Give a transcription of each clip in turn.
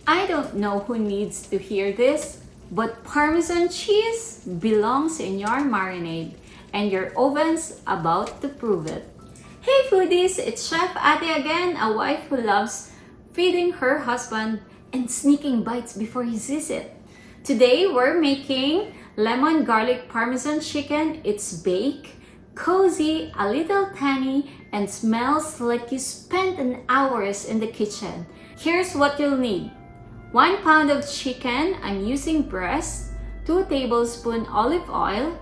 I don't know who needs to hear this, but Parmesan cheese belongs in your marinade, and your oven's about to prove it. Hey foodies, it's Chef Ate again, a wife who loves feeding her husband and sneaking bites before he sees it. Today we're making lemon garlic parmesan chicken. It's baked, cozy, a little tangy, and smells like you spent an hours in the kitchen. Here's what you'll need. 1 pound of chicken, I'm using breast, 2 tablespoons olive oil,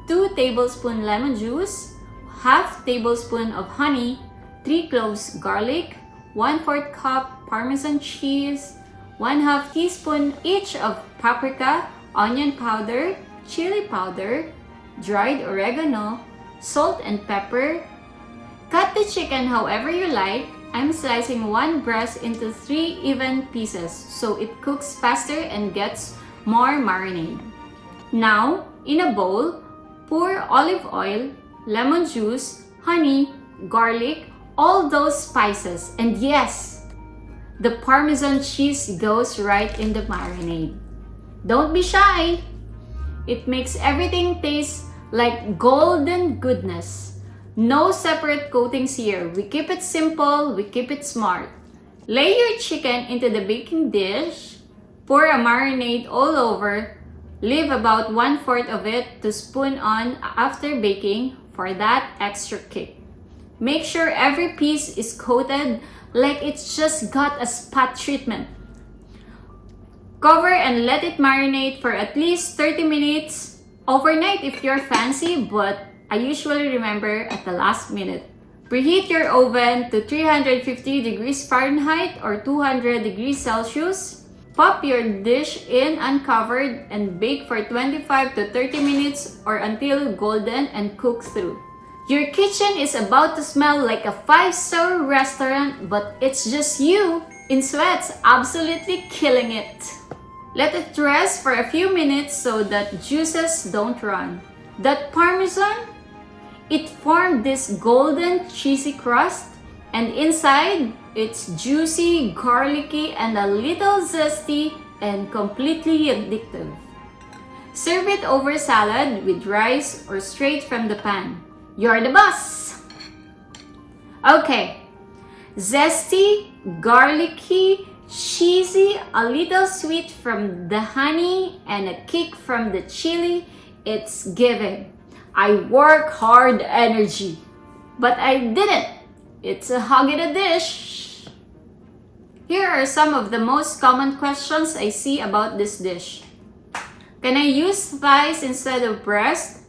2 tablespoons lemon juice, half tablespoon of honey, 3 cloves garlic, 1/4 cup Parmesan cheese, 1/2 teaspoon each of paprika, onion powder, chili powder, dried oregano, salt and pepper. Cut the chicken however you like. I'm slicing 1 breast into 3 even pieces so it cooks faster and gets more marinade. Now, in a bowl, pour olive oil, lemon juice, honey, garlic, all those spices, and yes, the Parmesan cheese goes right in the marinade. Don't be shy! It makes everything taste like golden goodness. No separate coatings here. We keep it simple, we keep it smart. Lay your chicken into the baking dish, pour a marinade all over, leave about 1/4 of it to spoon on after baking for that extra kick. Make sure every piece is coated like it's just got a spot treatment. Cover and let it marinate for at least 30 minutes, overnight if you're fancy, but I usually remember at the last minute. Preheat your oven to 350 degrees Fahrenheit or 200 degrees Celsius. Pop your dish in uncovered and bake for 25 to 30 minutes or until golden and cook through. Your kitchen is about to smell like a 5-star restaurant, but it's just you in sweats absolutely killing it. Let it rest for a few minutes so that juices don't run. That Parmesan, it formed this golden cheesy crust, and inside it's juicy, garlicky, and a little zesty and completely addictive. Serve it over salad with rice or straight from the pan. You're the boss! Okay, zesty, garlicky, cheesy, a little sweet from the honey, and a kick from the chili. It's giving. I work hard energy, but I didn't. It's a hug in a dish. Here are some of the most common questions I see about this dish. Can I use thighs instead of breast?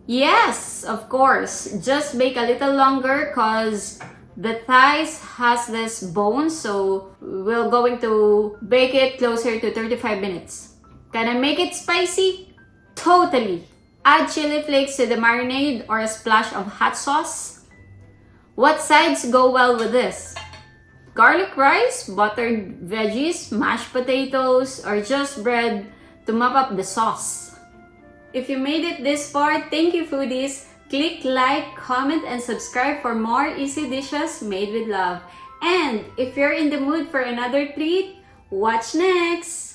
Yes, of course. Just bake a little longer because the thighs has this bone, so we're going to bake it closer to 35 minutes. Can I make it spicy? Totally. Add chili flakes to the marinade or a splash of hot sauce. What sides go well with this? Garlic rice, buttered veggies, mashed potatoes, or just bread to mop up the sauce. If you made it this far, thank you foodies. Click like, comment, and subscribe for more easy dishes made with love. And if you're in the mood for another treat, watch next!